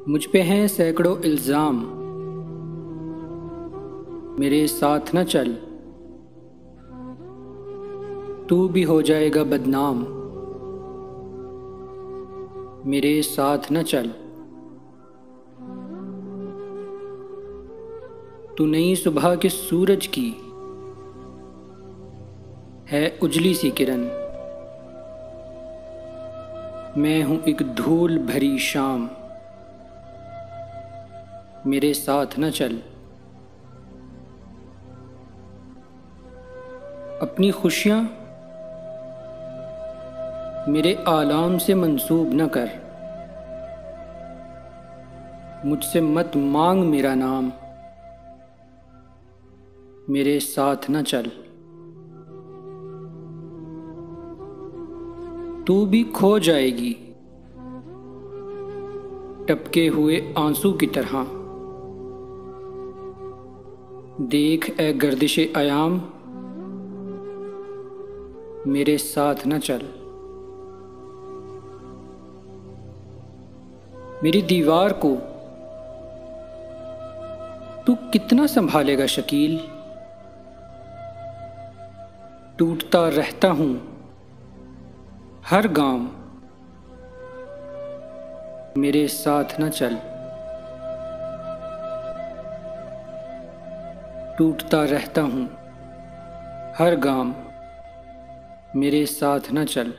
मुझ पे हैं सैकड़ों इल्ज़ाम, मेरे साथ न चल, तू भी हो जाएगा बदनाम, मेरे साथ न चल। तू नई सुबह के सूरज की है उजली सी किरण, मैं हूँ एक धूल भरी शाम, मेरे साथ न चल। अपनी खुशियाँ मेरे आलाम से मंसूब न कर, मुझसे मत मांग मेरा नाम, मेरे साथ न चल। तू भी खो जाएगी टपके हुए आंसू की तरह, देख ए गर्दिशे अयाम, मेरे साथ न चल। मेरी दीवार को तू कितना संभालेगा शकील, टूटता रहता हूं हर गांव, मेरे साथ न चल। टूटता रहता हूं हर गांव, मेरे साथ न चल।